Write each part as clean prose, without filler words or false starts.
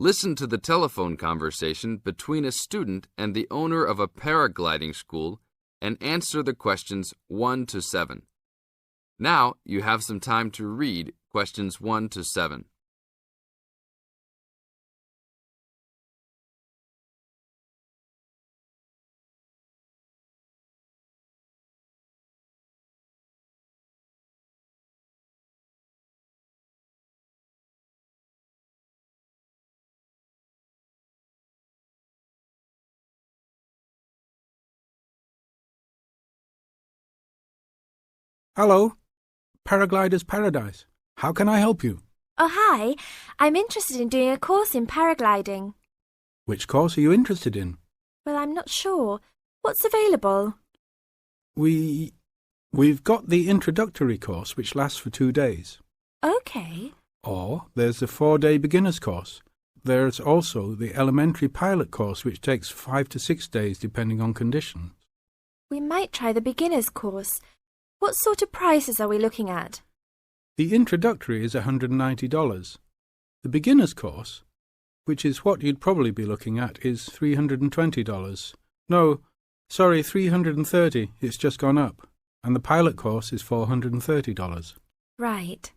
Listen to the telephone conversation between a student and the owner of a paragliding school and answer the questions 1 to 7. Now you have some time to read questions 1 to 7. Hello, Paraglider's Paradise. How can I help you? Oh, hi. I'm interested in doing a course in paragliding. Which course are you interested in? Well, I'm not sure. What's available? We've got the introductory course, which lasts for 2 days. Okay. Or there's the 4-day beginner's course. There's also the elementary pilot course, which takes 5 to 6 days depending on conditions. We might try the beginner's course. What sort of prices are we looking at? The introductory is $190. The beginner's course, which is what you'd probably be looking at, is $320. No, sorry, $330. It's just gone up. And the pilot course is $430. Right.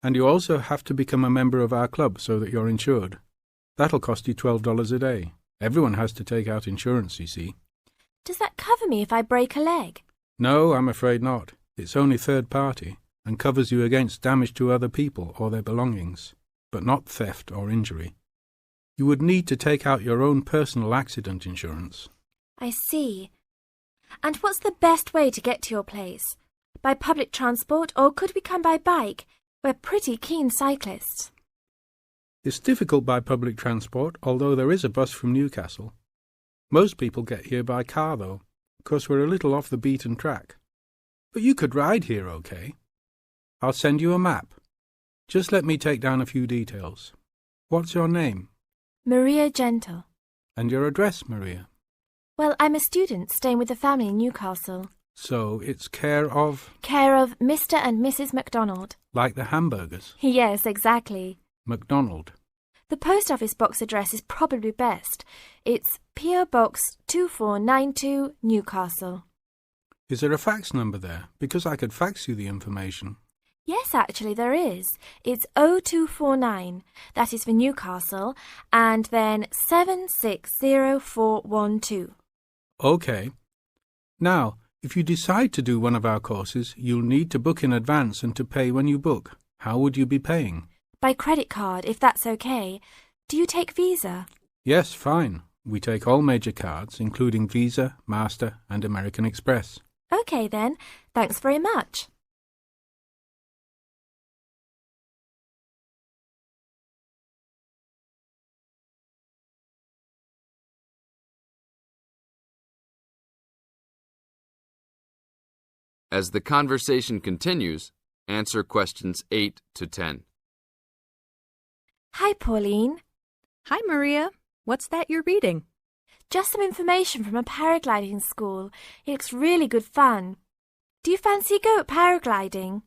And you also have to become a member of our club so that you're insured. That'll cost you $12 a day. Everyone has to take out insurance, you see. Does that cover me if I break a leg? No, I'm afraid not. It's only third party and covers you against damage to other people or their belongings, but not theft or injury. You would need to take out your own personal accident insurance. I see. And what's the best way to get to your place? By public transport, or could we come by bike? We're pretty keen cyclists. It's difficult by public transport, although there is a bus from Newcastle. Most people get here by car, though, because we're a little off the beaten track. But you could ride here, okay? I'll send you a map. Just let me take down a few details. What's your name? Maria Gentle. And your address, Maria? Well, I'm a student staying with a family in Newcastle. So it's care of... Care of Mr. and Mrs. MacDonald. Like the hamburgers? Yes, exactly. MacDonald. The post office box address is probably best. It's P.O. Box 2492, Newcastle. Is there a fax number there? Because I could fax you the information. Yes, actually there is. It's 0249. That is for Newcastle. And then 760412. Okay. Now, if you decide to do one of our courses, you'll need to book in advance and to pay when you book. How would you be paying? By credit card, if that's okay. Do you take Visa? Yes, fine. We take all major cards, including Visa, Master and American Express. Okay then. Thanks very much. As the conversation continues, answer questions 8 to 10. Hi, Pauline. Hi, Maria. What's that you're reading? Just some information from a paragliding school. It looks really good fun. Do you fancy a go at paragliding?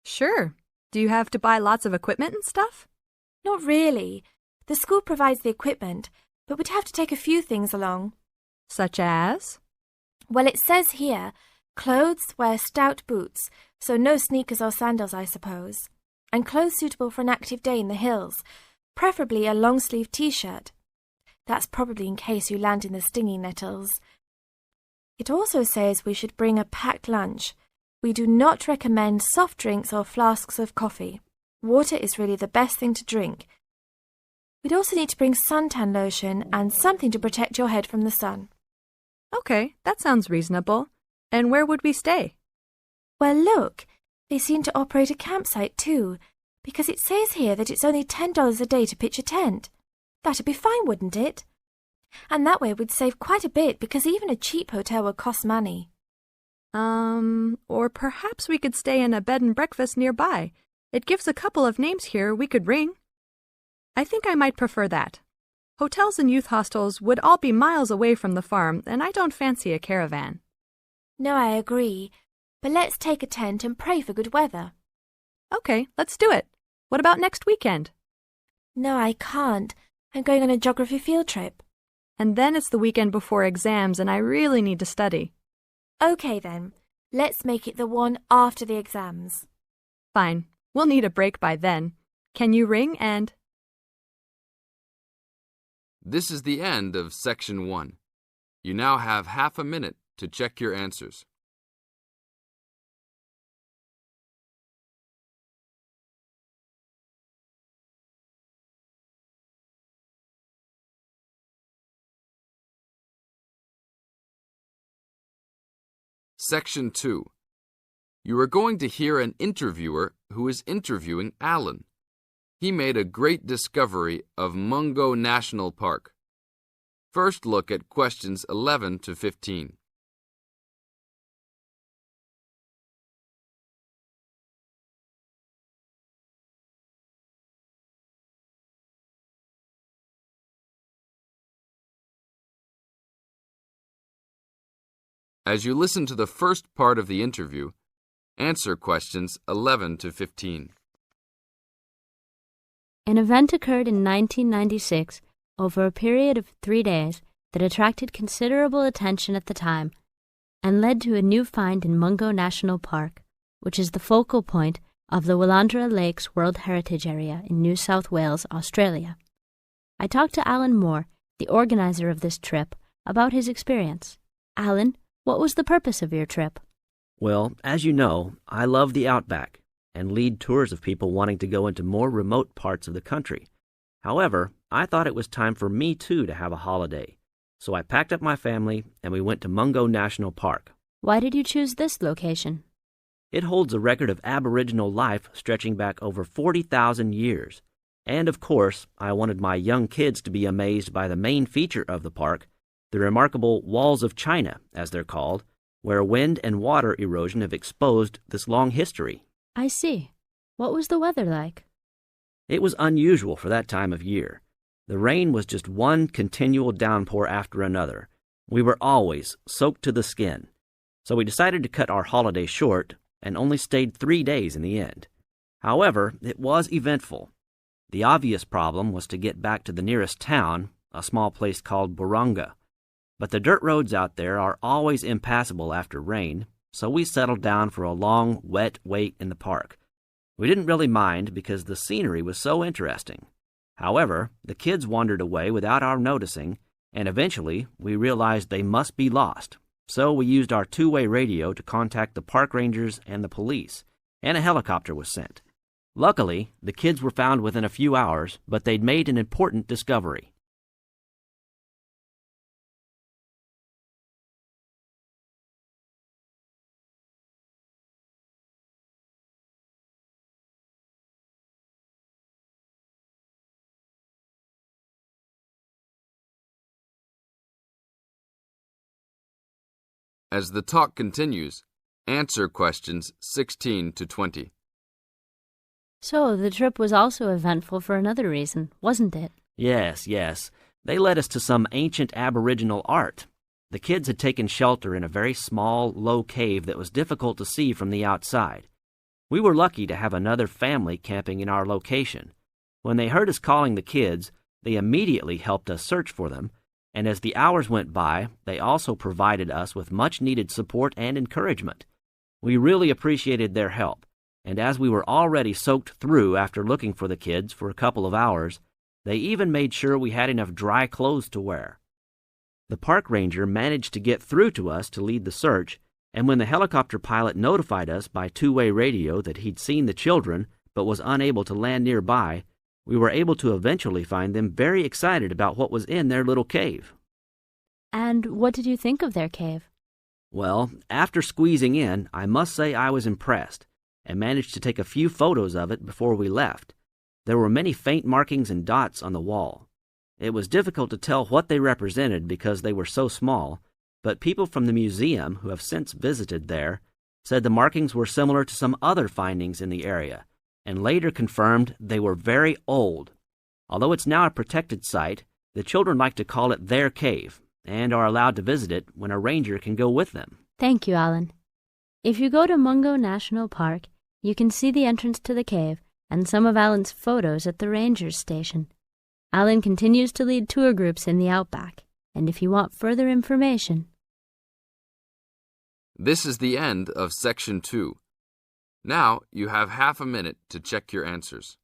Sure. Do you have to buy lots of equipment and stuff? Not really. The school provides the equipment, but we'd have to take a few things along. Such as? Well, it says here, clothes wear stout boots, so no sneakers or sandals, I suppose. And clothes suitable for an active day in the hills, preferably a long-sleeve t-shirt. That's probably in case you land in the stinging nettles. It also says we should bring a packed lunch. We do not recommend soft drinks or flasks of coffee. Water is really the best thing to drink. We'd also need to bring suntan lotion and something to protect your head from the sun. Okay, that sounds reasonable. And where would we stay? Well, look, they seem to operate a campsite too, because it says here that it's only $10 a day to pitch a tent. That'd be fine, wouldn't it? And that way we'd save quite a bit, because even a cheap hotel would cost money. Or perhaps we could stay in a bed and breakfast nearby. It gives a couple of names here we could ring. I think I might prefer that. Hotels and youth hostels would all be miles away from the farm, and I don't fancy a caravan. No, I agree. But let's take a tent and pray for good weather. Okay, let's do it. What about next weekend? No, I can't. I'm going on a geography field trip. And then it's the weekend before exams and I really need to study. Okay then, let's make it the one after the exams. Fine. We'll need a break by then. Can you ring and... This is the end of Section 1. You now have half a minute to check your answers. Section 2. You are going to hear an interviewer who is interviewing Alan. He made a great discovery of Mungo National Park. First look at questions 11 to 15. As you listen to the first part of the interview, answer questions 11 to 15. An event occurred in 1996 over a period of 3 days that attracted considerable attention at the time and led to a new find in Mungo National Park, which is the focal point of the Willandra Lakes World Heritage Area in New South Wales, Australia. I talked to Alan Moore, the organizer of this trip, about his experience. Alan, what was the purpose of your trip? Well, as you know, I love the outback and lead tours of people wanting to go into more remote parts of the country. However, I thought it was time for me too to have a holiday. So I packed up my family and we went to Mungo National Park. Why did you choose this location? It holds a record of Aboriginal life stretching back over 40,000 years. And of course, I wanted my young kids to be amazed by the main feature of the park, the remarkable Walls of China, as they're called, where wind and water erosion have exposed this long history. I see. What was the weather like? It was unusual for that time of year. The rain was just one continual downpour after another. We were always soaked to the skin. So we decided to cut our holiday short and only stayed 3 days in the end. However, it was eventful. The obvious problem was to get back to the nearest town, a small place called Burunga. But the dirt roads out there are always impassable after rain, so we settled down for a long, wet wait in the park. We didn't really mind because the scenery was so interesting. However, the kids wandered away without our noticing, and eventually we realized they must be lost. So we used our two-way radio to contact the park rangers and the police, and a helicopter was sent. Luckily, the kids were found within a few hours, but they'd made an important discovery. As the talk continues, answer questions 16 to 20. So, the trip was also eventful for another reason, wasn't it? Yes. They led us to some ancient Aboriginal art. The kids had taken shelter in a very small, low cave that was difficult to see from the outside. We were lucky to have another family camping in our location. When they heard us calling the kids, they immediately helped us search for them, and as the hours went by, they also provided us with much-needed support and encouragement. We really appreciated their help, and as we were already soaked through after looking for the kids for a couple of hours, they even made sure we had enough dry clothes to wear. The park ranger managed to get through to us to lead the search, and when the helicopter pilot notified us by two-way radio that he'd seen the children but was unable to land nearby, we were able to eventually find them very excited about what was in their little cave. And what did you think of their cave? Well, after squeezing in, I must say I was impressed, and managed to take a few photos of it before we left. There were many faint markings and dots on the wall. It was difficult to tell what they represented because they were so small, but people from the museum who have since visited there said the markings were similar to some other findings in the area, and later confirmed they were very old. Although it's now a protected site, the children like to call it their cave, and are allowed to visit it when a ranger can go with them. Thank you, Alan. If you go to Mungo National Park, you can see the entrance to the cave and some of Alan's photos at the ranger's station. Alan continues to lead tour groups in the Outback, and if you want further information... This is the end of Section 2. Now you have half a minute to check your answers.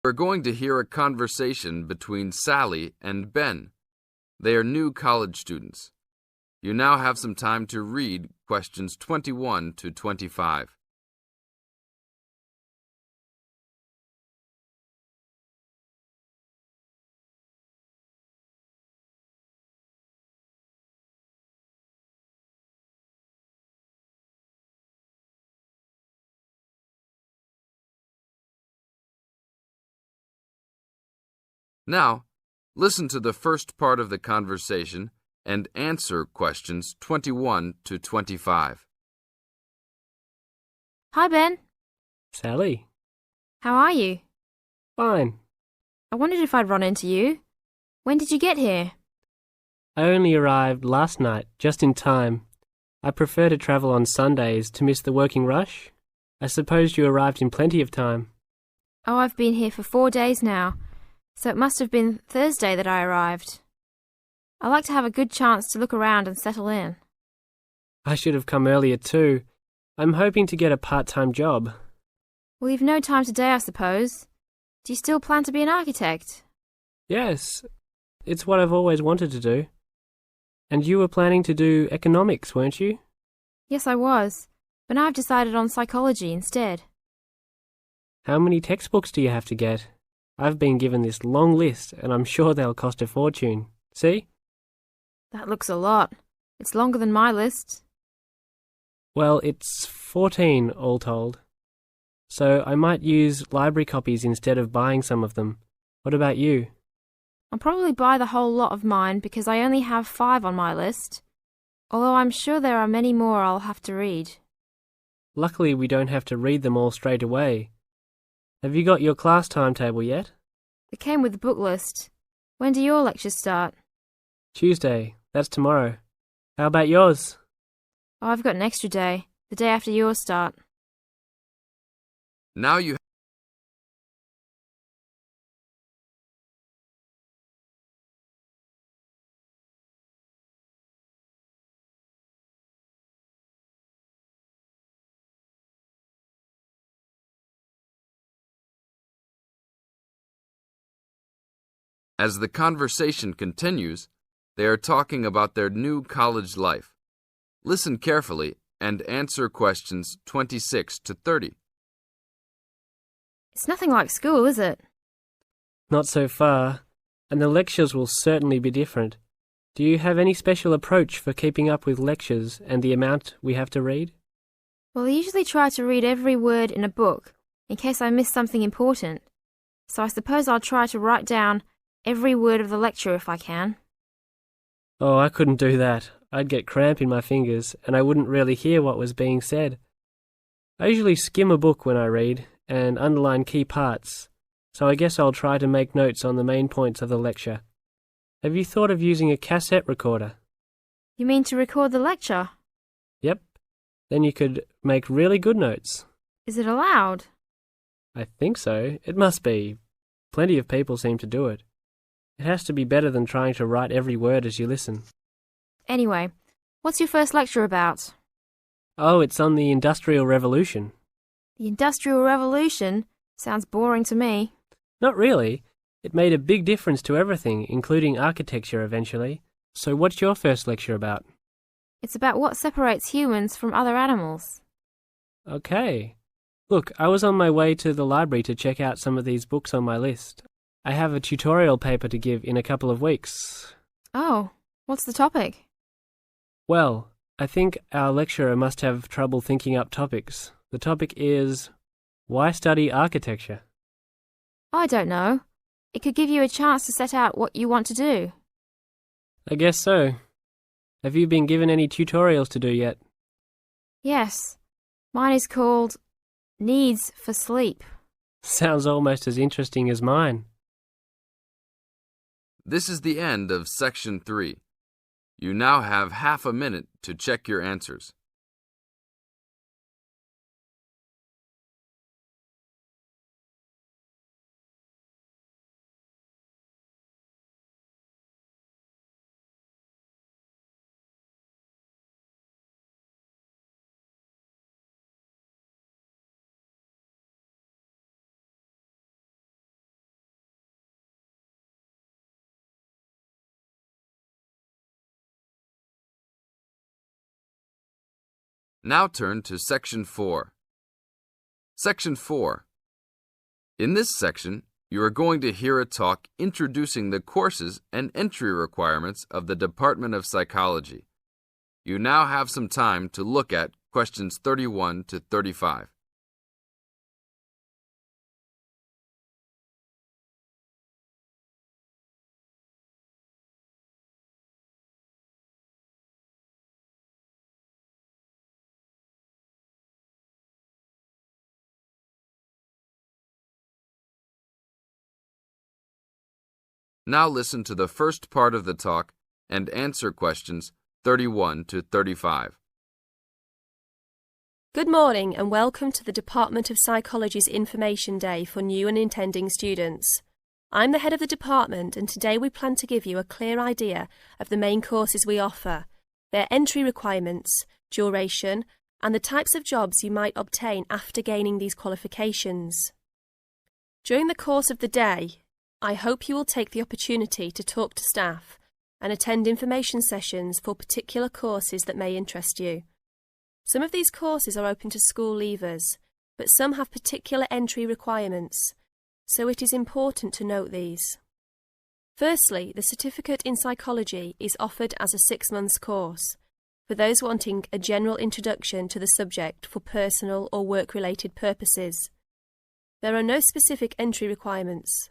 We're going to hear a conversation between Sally and Ben. They are new college students. You now have some time to read questions 21 to 25. Now, listen to the first part of the conversation and answer questions 21 to 25. Hi, Ben. Sally. How are you? Fine. I wondered if I'd run into you. When did you get here? I only arrived last night, just in time. I prefer to travel on Sundays to miss the working rush. I suppose you arrived in plenty of time. Oh, I've been here for 4 days now, so it must have been Thursday that I arrived. I like to have a good chance to look around and settle in. I should have come earlier too. I'm hoping to get a part-time job. Well, you've no time today, I suppose. Do you still plan to be an architect? Yes, it's what I've always wanted to do. And you were planning to do economics, weren't you? Yes, I was, but now I've decided on psychology instead. How many textbooks do you have to get? I've been given this long list, and I'm sure they'll cost a fortune. See? That looks a lot. It's longer than my list. Well, it's 14 all told. So I might use library copies instead of buying some of them. What about you? I'll probably buy the whole lot of mine because I only have 5 on my list, although I'm sure there are many more I'll have to read. Luckily, we don't have to read them all straight away. Have you got your class timetable yet? It came with the book list. When do your lectures start? Tuesday. That's tomorrow. How about yours? Oh, I've got an extra day, the day after yours start. Now you As the conversation continues, they are talking about their new college life. Listen carefully and answer questions 26 to 30. It's nothing like school, is it? Not so far, and the lectures will certainly be different. Do you have any special approach for keeping up with lectures and the amount we have to read? Well, I usually try to read every word in a book, in case I miss something important. So I suppose I'll try to write down every word of the lecture if I can. Oh, I couldn't do that. I'd get cramp in my fingers, and I wouldn't really hear what was being said. I usually skim a book when I read, and underline key parts, so I guess I'll try to make notes on the main points of the lecture. Have you thought of using a cassette recorder? You mean to record the lecture? Yep. Then you could make really good notes. Is it allowed? I think so. It must be. Plenty of people seem to do it. It has to be better than trying to write every word as you listen. Anyway, what's your first lecture about? Oh, it's on the Industrial Revolution. The Industrial Revolution? Sounds boring to me. Not really. It made a big difference to everything, including architecture eventually. So what's your first lecture about? It's about what separates humans from other animals. Okay. Look, I was on my way to the library to check out some of these books on my list. I have a tutorial paper to give in a couple of weeks. Oh, what's the topic? Well, I think our lecturer must have trouble thinking up topics. The topic is, why study architecture? I don't know. It could give you a chance to set out what you want to do. I guess so. Have you been given any tutorials to do yet? Yes, mine is called Needs for Sleep. Sounds almost as interesting as mine. This is the end of Section 3. You now have half a minute to check your answers. Now turn to Section 4. Section 4. In this section, you are going to hear a talk introducing the courses and entry requirements of the Department of Psychology. You now have some time to look at questions 31 to 35. Now listen to the first part of the talk and answer questions 31 to 35. Good morning and welcome to the Department of Psychology's Information Day for new and intending students. I'm the head of the department and today we plan to give you a clear idea of the main courses we offer, their entry requirements, duration, and the types of jobs you might obtain after gaining these qualifications. During the course of the day, I hope you will take the opportunity to talk to staff and attend information sessions for particular courses that may interest you. Some of these courses are open to school leavers, but some have particular entry requirements, so it is important to note these. Firstly, the Certificate in Psychology is offered as a 6-month course for those wanting a general introduction to the subject for personal or work-related purposes. There are no specific entry requirements.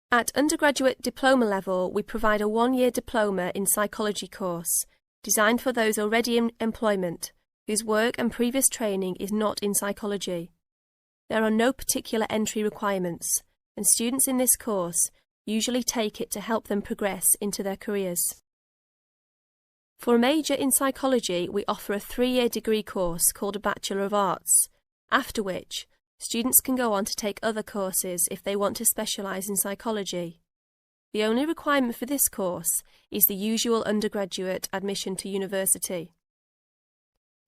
At undergraduate diploma level, we provide a 1-year diploma in psychology course designed for those already in employment whose work and previous training is not in psychology. There are no particular entry requirements, and students in this course usually take it to help them progress into their careers. For a major in psychology, we offer a 3-year degree course called a Bachelor of Arts, after which students can go on to take other courses if they want to specialise in psychology. The only requirement for this course is the usual undergraduate admission to university.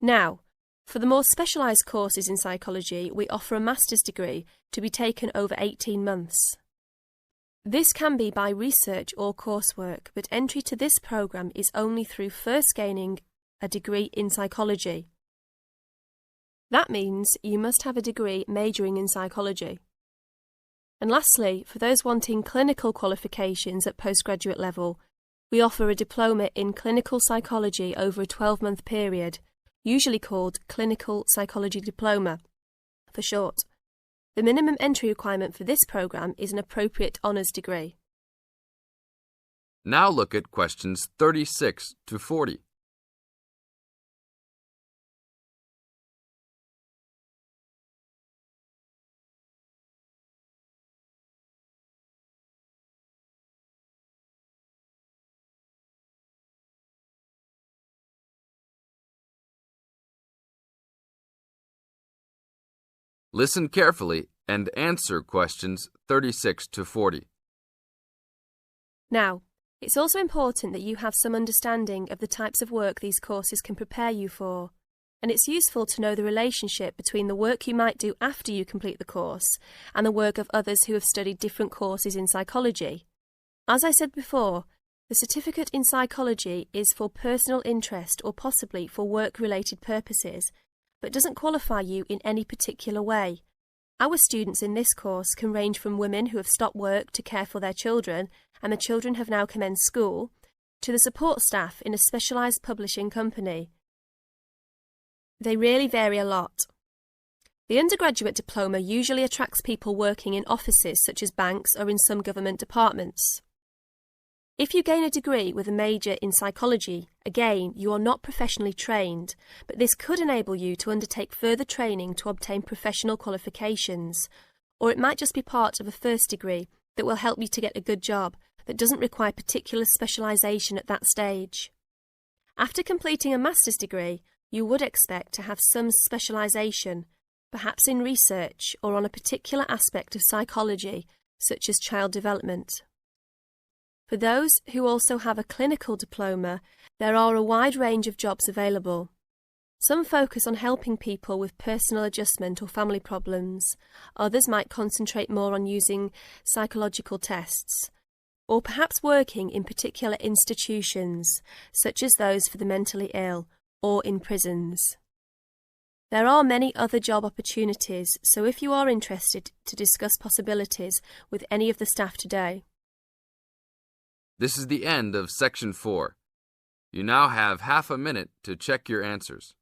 Now, for the more specialised courses in psychology, we offer a master's degree to be taken over 18 months. This can be by research or coursework, but entry to this programme is only through first gaining a degree in psychology. That means you must have a degree majoring in psychology. And lastly, for those wanting clinical qualifications at postgraduate level, we offer a diploma in clinical psychology over a 12-month period, usually called Clinical Psychology Diploma, for short. The minimum entry requirement for this programme is an appropriate honours degree. Now look at questions 36 to 40. Listen carefully and answer questions 36 to 40. Now, it's also important that you have some understanding of the types of work these courses can prepare you for, and it's useful to know the relationship between the work you might do after you complete the course and the work of others who have studied different courses in psychology. As I said before, the Certificate in Psychology is for personal interest or possibly for work-related purposes, but doesn't qualify you in any particular way. Our students in this course can range from women who have stopped work to care for their children and the children have now commenced school, to the support staff in a specialised publishing company. They really vary a lot. The undergraduate diploma usually attracts people working in offices such as banks or in some government departments. If you gain a degree with a major in psychology, again, you are not professionally trained, but this could enable you to undertake further training to obtain professional qualifications, or it might just be part of a first degree that will help you to get a good job that doesn't require particular specialisation at that stage. After completing a master's degree, you would expect to have some specialisation, perhaps in research or on a particular aspect of psychology, such as child development. For those who also have a clinical diploma, there are a wide range of jobs available. Some focus on helping people with personal adjustment or family problems. Others might concentrate more on using psychological tests, or perhaps working in particular institutions, such as those for the mentally ill, or in prisons. There are many other job opportunities, so if you are interested to discuss possibilities with any of the staff today. This is the end of Section 4. You now have half a minute to check your answers.